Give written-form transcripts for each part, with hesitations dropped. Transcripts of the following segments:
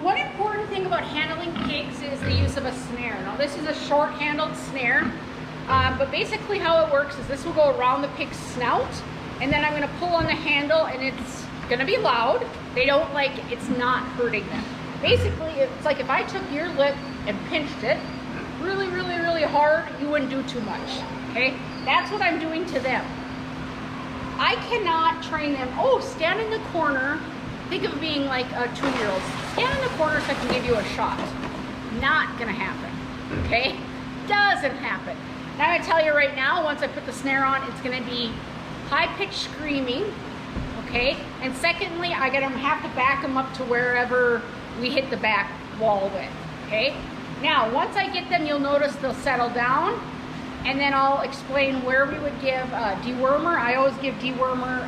One important thing about handling pigs is the use of a snare. Now this is a short-handled snare, but basically how it works is this will go around the pig's snout, and then I'm going to pull on the handle, and it's going to be loud. They don't like it. It's not hurting them. Basically, it's like if I took your lip and pinched it really, really, really hard, you wouldn't do too much, okay? That's what I'm doing to them. I cannot train them, oh, stand in the corner. Think of being like a 2-year-old. Stand in the corner so I can give you a shot. Not gonna happen, okay? Doesn't happen. Now I'm gonna tell you right now, once I put the snare on, it's gonna be high-pitched screaming, okay? And secondly, I'm gonna have to back them up to wherever we hit the back wall with, okay? Now, once I get them, you'll notice they'll settle down, and then I'll explain where we would give dewormer. I always give dewormer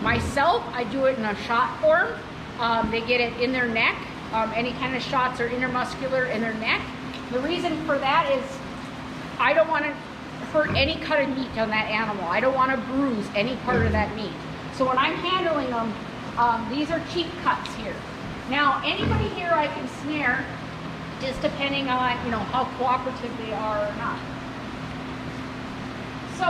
myself. I do it in a shot form. They get it in their neck. Any kind of shots are intermuscular in their neck. The reason for that is I don't want to hurt any cut of meat on that animal. I don't want to bruise any part of that meat. So when I'm handling them, these are cheap cuts here. Now, anybody here I can snare, just depending on, you know, how cooperative they are or not. So,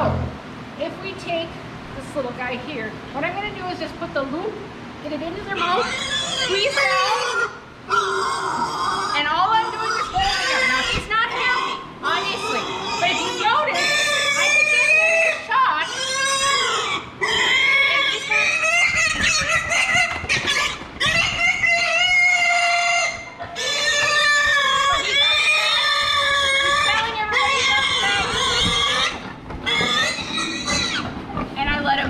if we take this little guy here, what I'm going to do is just put the loop, get it into their mouth, squeeze it out, and all I'm doing is holding him. Now, he's not happy, obviously, but if you notice, I can give him a shot, and he's not...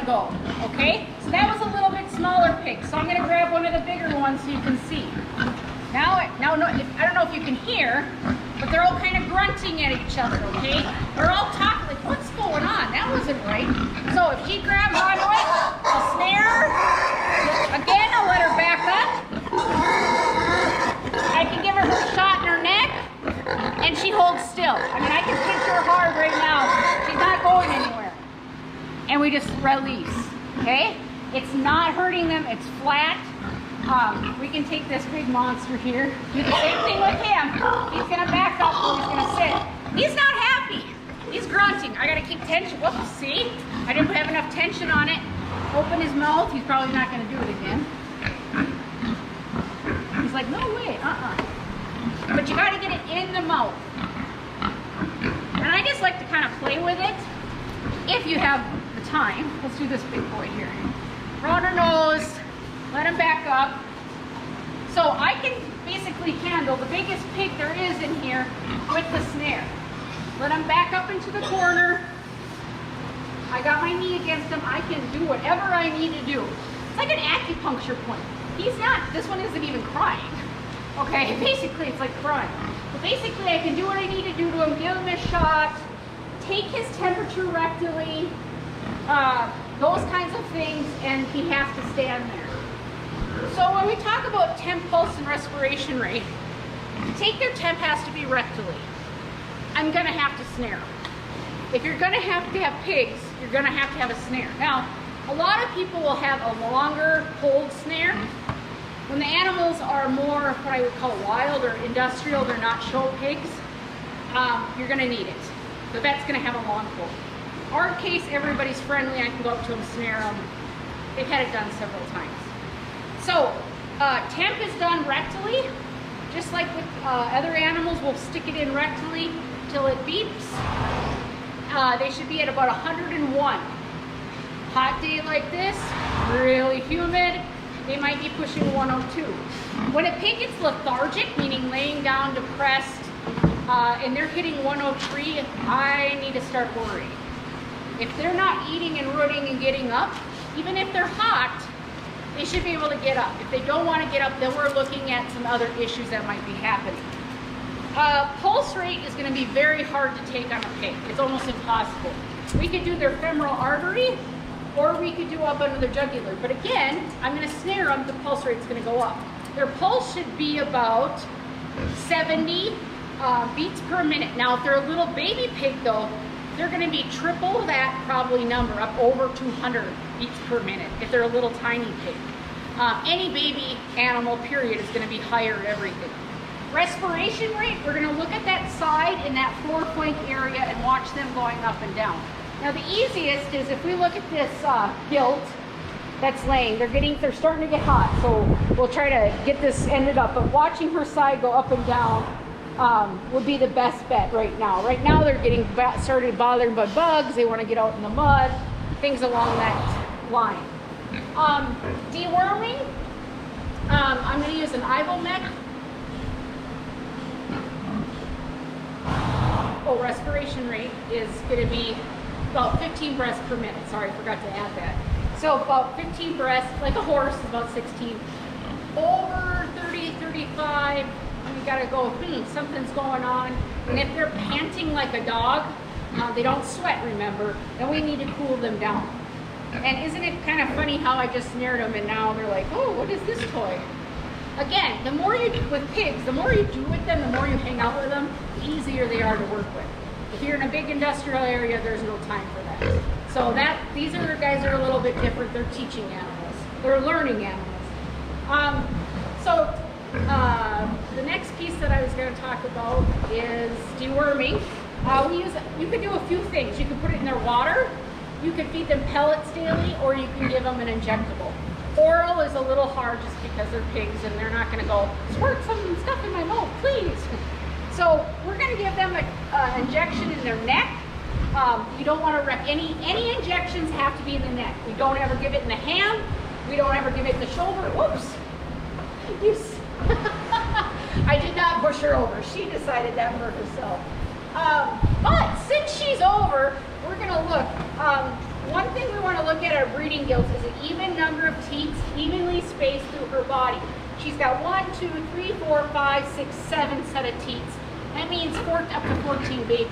Go. Okay, so that was a little bit smaller pig, so I'm going to grab one of the bigger ones so you can see. Now I don't know if you can hear, but they're all kind of grunting at each other, okay? They're all talking like, what's going on? That wasn't right. So if she grabs onto it, I'll snare her. Again, I'll let her back up. I can give her her shot in her neck, and she holds still. I mean, I can pinch her hard right now. She's not going anywhere. And we just release, okay? It's not hurting them, it's flat. We can take this big monster here, do the same thing with him. He's gonna back up or he's gonna sit. He's not happy, he's grunting. I gotta keep tension, whoops, see? I didn't have enough tension on it. Open his mouth, he's probably not gonna do it again. He's like, no way, But you gotta get it in the mouth. And I just like to kind of play with it. If you have the time, let's do this big boy here. Round her nose, let him back up. So I can basically handle the biggest pig there is in here with the snare. Let him back up into the corner. I got my knee against him. I can do whatever I need to do. It's like an acupuncture point. He's not, this one isn't even crying. Okay, basically it's like crying. But basically I can do what I need to do to him, give him a shot, take his temperature rectally, those kinds of things, and he has to stand there. So when we talk about temp, pulse, and respiration rate, to take their temp has to be rectally. I'm gonna have to snare them. If you're gonna have to have pigs, you're gonna have to have a snare. Now, a lot of people will have a longer hold snare. When the animals are more what I would call wild or industrial, they're not show pigs, you're gonna need it. The vet's gonna have a long pole. Our case, everybody's friendly. I can go up to them, snare them. They've had it done several times. So, temp is done rectally. Just like with other animals, we'll stick it in rectally till it beeps. They should be at about 101. Hot day like this, really humid, they might be pushing 102. When a pig gets lethargic, meaning laying down depressed, and they're hitting 103, I need to start worrying. If they're not eating and rooting and getting up, even if they're hot, they should be able to get up. If they don't want to get up, then we're looking at some other issues that might be happening. Pulse rate is going to be very hard to take on a pig. It's almost impossible. We could do their femoral artery, or we could do up under the jugular. But again, I'm going to snare them, the pulse rate's going to go up. Their pulse should be about 70 beats per minute. Now, if they're a little baby pig though, they're going to be triple that probably number, up over 200 beats per minute if they're a little tiny pig. Any baby animal, period, is going to be higher at everything. Respiration rate, we're going to look at that side in that four-flank area and watch them going up and down. Now the easiest is if we look at this gilt that's laying, they're starting to get hot, so we'll try to get this ended up, but watching her side go up and down would be the best bet right now. Right now they're getting started bothered by bugs, they want to get out in the mud, things along that line. Deworming, I'm going to use an Ivomec. Respiration rate is going to be about 15 breaths per minute. Sorry, I forgot to add that. So about 15 breaths, like a horse is about 16. Over 30, 35, you got to go, something's going on. And if they're panting like a dog, they don't sweat, remember, then we need to cool them down. And isn't it kind of funny how I just snared them and now they're like, oh, what is this toy? Again, the more you, with pigs, the more you do with them, the more you hang out with them, the easier they are to work with. If you're in a big industrial area, there's no time for that. So these are guys that are a little bit different. They're teaching animals. They're learning animals. The next piece that I was going to talk about is deworming. You could do a few things. You could put it in their water. You could feed them pellets daily, or you can give them an injectable. Oral is a little hard just because they're pigs and they're not going to go, squirt some stuff in my mouth, please. So we're going to give them an injection in their neck. You don't want to wreck any injections have to be in the neck. We don't ever give it in the hand. We don't ever give it in the shoulder. Whoops. I did not push her over. She decided that for herself. But since she's over, we're going to look. One thing we want to look at our breeding gilts is an even number of teats evenly spaced through her body. She's got 1, 2, 3, 4, 5, 6, 7 set of teats. That means up to 14 babies.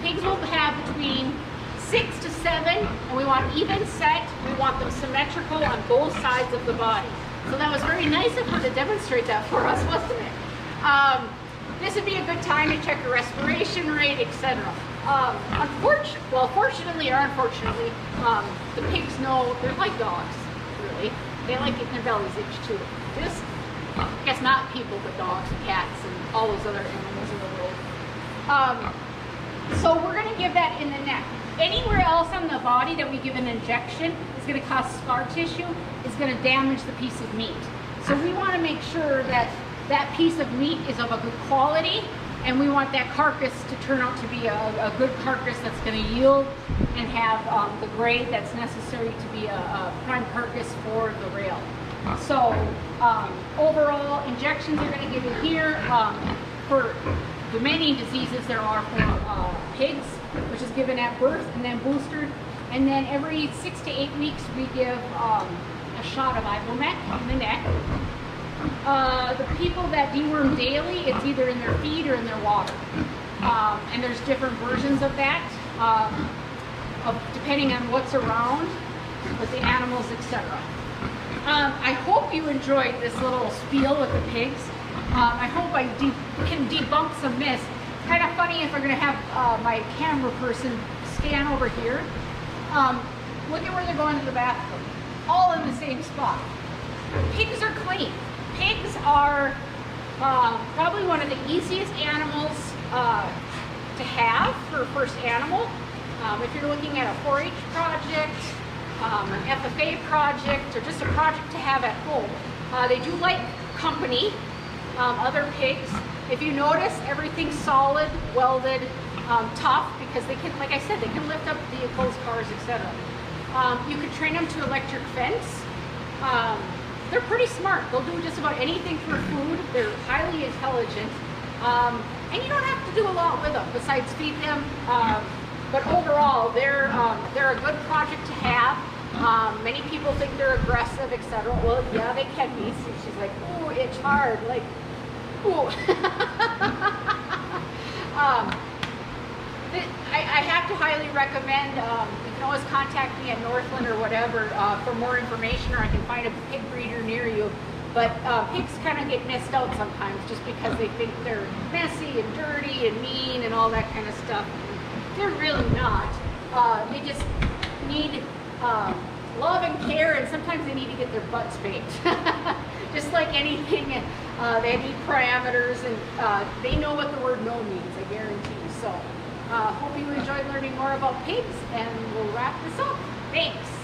Pigs will have between 6 to 7, and we want even set. We want them symmetrical on both sides of the body. So that was very nice of her to demonstrate that for us, wasn't it? This would be a good time to check her respiration rate, etc. Fortunately or unfortunately, the pigs know they're like dogs, really. They like getting their bellies itched too. Just, I guess not people, but dogs and cats and all those other animals in the world. So we're going to give that in the neck. Anywhere else on the body that we give an injection is going to cause scar tissue, is going to damage the piece of meat. So we want to make sure that that piece of meat is of a good quality, and we want that carcass to turn out to be a good carcass that's going to yield and have the grade that's necessary to be a prime carcass for the rail. So overall, injections are going to give you here for the many diseases there are for pigs, which is given at birth and then boosted. And then every 6 to 8 weeks we give a shot of Ivomec in the neck. The people that deworm daily, it's either in their feed or in their water. And there's different versions of that, depending on what's around with the animals, etc. I hope you enjoyed this little spiel with the pigs. I hope I can debunk some myths. It's kind of funny if we're going to have my camera person scan over here. Look at where they're going to the bathroom. All in the same spot. Pigs are clean. Pigs are probably one of the easiest animals to have for a first animal. If you're looking at a 4-H project, an FFA project, or just a project to have at home, they do like company, other pigs. If you notice, everything's solid, welded, tough, because they can, like I said, they can lift up vehicles, cars, etc. You could train them to electric fence. They're pretty smart. They'll do just about anything for food. They're highly intelligent. And you don't have to do a lot with them besides feed them. But overall, they're a good project to have. Many people think they're aggressive, etc. Well, yeah, they can be. So she's like, ooh, it's hard. Like, ooh. I have to highly recommend, you can always contact me at Northland or whatever for more information, or I can find a pig breeder near you. But pigs kind of get missed out sometimes just because they think they're messy and dirty and mean and all that kind of stuff. They're really not. They just need love and care, and sometimes they need to get their butts baked. Just like anything, they need parameters, and they know what the word no means, I guarantee you. So, hope you enjoyed learning more about pigs, and we'll wrap this up. Thanks.